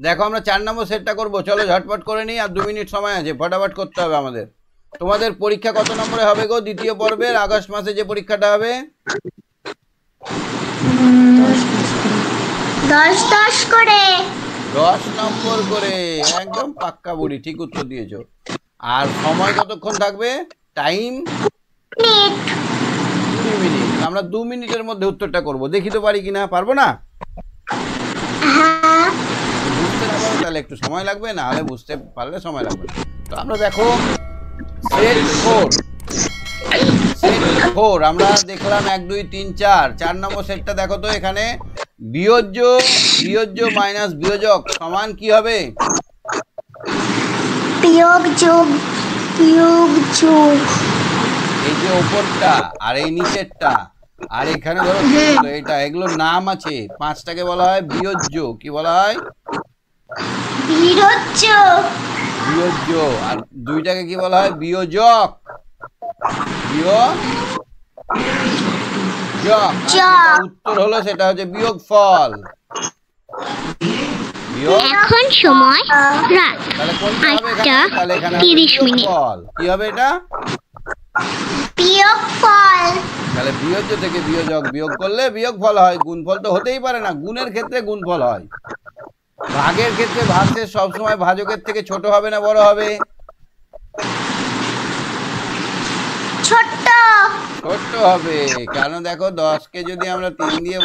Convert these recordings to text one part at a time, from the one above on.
দেখো আমরা 4 নম্বর সেটটা করব। চলো ঝটপট করে নিই, আর 2 মিনিট সময় আছে, ফটাফট করতে হবে আমাদের। তোমাদের পরীক্ষা কত নম্বরে হবে গো দ্বিতীয় পর্বের, আগস্ট মাসে যে পরীক্ষাটা হবে? 10 করে 10 নম্বর করে। একদম পাক্কা বুড়ি, ঠিক উত্তর দিয়েছো। আর সময় কতক্ষণ থাকবে? Time 2 minute. আমরা 2 মিনিটের মধ্যে উত্তরটা করব। দেখি তো পারি কিনা। পারবো না? বুঝতে না পারো তাহলে একটু সময় লাগবে, না হলে বুঝতে পারলে সময় লাগবে। তো আমরা দেখো সেট 4 আমরা দেখলাম 1 2 3 4। 4 নম্বর সেটটা দেখো তো, এখানে বিয়োজ্য মাইনাস বিয়োজক সমান কি হবে? বিয়োগ যোগ। এই যে উপরটা আর এই নিচেরটা আর এখানে ধরো এটা, এগুলোর নাম আছে। 5টাকে বলা হয় বিয়োজ্য। কি বলা হয়? বিয়োজ্য। আর 2টাকে কি বলা হয়? বিয়োজক। উত্তর হলো সেটা হচ্ছে বিয়োগফল। এখন সময় রাত তাহলে কোনটা হবে এখানে? তাহলে এখানে 30 মিনিট। কি হবে এটা? বিয়োগফল। তাহলে বিয়োজ্য থেকে বিয়োজক বিয়োগ করলে বিয়োগফল হয়। গুণফল তো হতেই পারে না। গুণের ক্ষেত্রে গুণফল হয়, ভাগের ক্ষেত্রে ভাগশেষ সবসময় ভাজকের থেকে ছোট হবে না বড় হবে? ছোট হবে। কেন? দেখো 10কে যদি আমরা 3 দিয়ে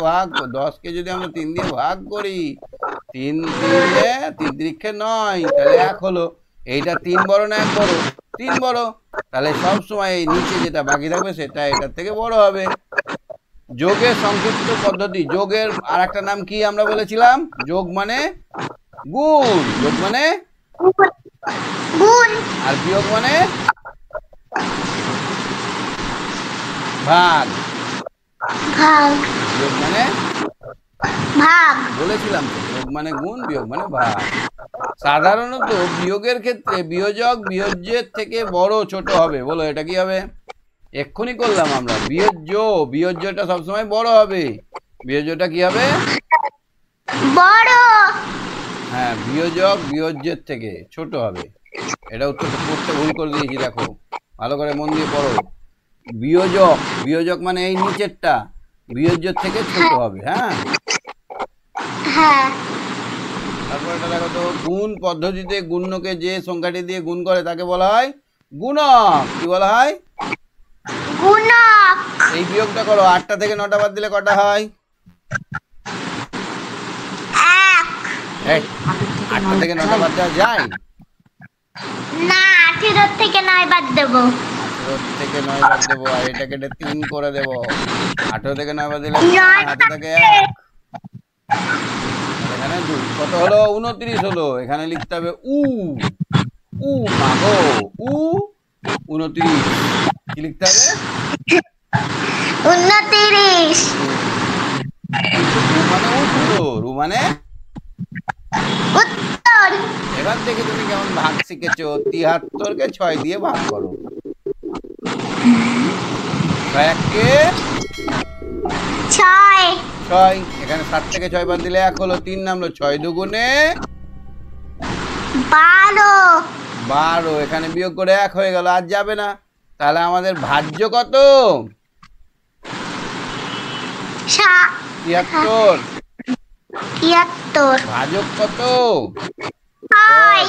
ভাগ করি, 3 তিরিক্ষে 9, তাহলে 1 হলো। এইটা 3 বড় না 1 বড়? 3 বড়। তাহলে সবসময় এই নিচে যেটা বাকি থাকবে সেটা এটার থেকে বড় হবে। যোগের সংক্ষিপ্ত পদ্ধতি। যোগের আর একটা নাম কি আমরা বলেছিলাম? যোগ মানে গুণ। যোগ মানে গুণ। আর বিয়োগ মানে ভাগ। যোগ মানে ভাগ বলেছিলাম তো, যোগ মানে গুণ, বিয়োগ মানে ভাগ। সাধারণত বিয়োগের ক্ষেত্রে বিয়োজক বিয়োজ্যের থেকে বড় ছোট হবে। বলো এটা কি হবে? এক্ষুনি করলাম আমরা। বিয়োজ্যটা সবসময় বড় হবে। বিয়োজ্যটা কি হবে? বড়। হ্যাঁ, বিয়োজক বিয়োজ্যের থেকে ছোট হবে। এটা উত্তরটা পড়তে ভুল করে দিয়েছি, দেখো ভালো করে মন দিয়ে পড়ো। বিয়োজক মানে এই নিচেরটা, বিয়োজ্যের থেকে ছোট হবে। হ্যাঁ, তারপর এটা দেখো তো, গুণ পদ্ধতিতে গুণ্যকে যে সংখ্যাটি দিয়ে গুণ করে তাকে বলা হয় গুণক। কি বলা হয়? গুণক। এই বিয়োগটা করো, 8টা থেকে 9টা বাদ দিলে কটা হয়? 1। 8টা থেকে 9টা বাদ দেওয়া যায় না, 18 থেকে 9 বাদ দেবো। 18 থেকে 9 বাদ দেবো, আর এটাকে 3 করে দেবো। 18 থেকে 9 বাদ দিলে হাতে থাকে 1, এখানে 2। কত হলো? 29 হলো। এখানে লিখতে হবে মাগো 29। কি লিখতে হবে? 29। মানে উত্তর। এবার দেখি তুমি কেমন ভাগ শিখেছো। 73কে 6 দিয়ে ভাগ করো। 6 এখানে 7 থেকে 6 বাদ দিলে 1 হলো। 3 নামলো। 6 দুগুণে 12। এখানে বিয়োগ করে 1 হয়ে গেল, আর যাবে না। তাহলে আমাদের ভাজ্য কত? 73। ভাজক কত? 6।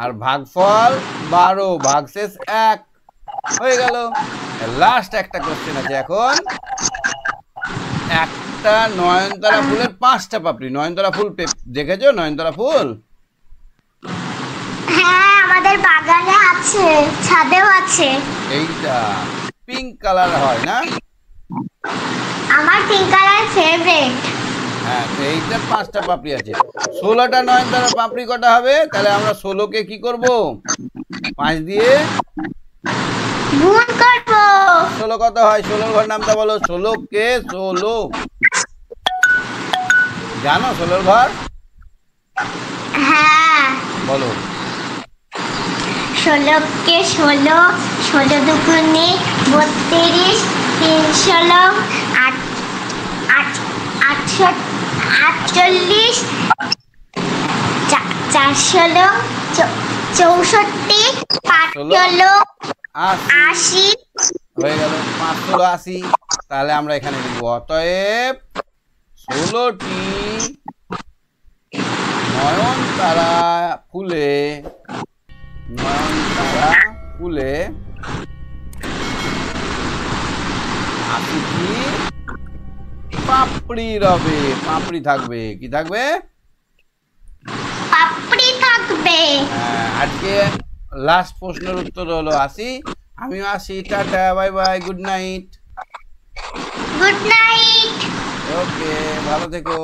আর ভাগফল 12, ভাগশেষ 1 হয়ে গেল। লাস্ট একটা কোশ্চেন আছে এখন। একটা নয়নতারা ফুলের 5টা পাপড়ি। নয়নতারা ফুল দেখেছো? নয়নতারা ফুল হ্যাঁ, আমাদের বাগানে আছে, ছাদেও আছে। এইটা পিঙ্ক কালার হয় না? আমার পিঙ্ক কালার ফেভারিট। হ্যাঁ, এইটার 5টা পাপড়ি আছে। 16টা নয়নতারা পাপড়ি কটা হবে? তাহলে আমরা 16কে কি করব? 5 দিয়ে গুণ করব। 16 কত হয়? 16 ঘর নামটা বলো। 16কে 16 জানো? 16 ঘর হ্যাঁ, বলো। 16কে 16, 16 দুগুণে 32, 3 16, 48, 48, 416 64 516 80 80 হয়ে গেল। 5 × 80, তাহলে আমরা এখানে লিখব অতএব 16টি নয়নতারা ফুলে 80টি পাপড়ি রবে। পাপড়ি থাকবে, কি থাকবে? পাপড়ি থাকবে। আজকে লাস্ট প্রশ্নের উত্তর হলো 80। আমিও আসি, টাটা, bye bye, good night. Good night. Okay, ভালো থেকো।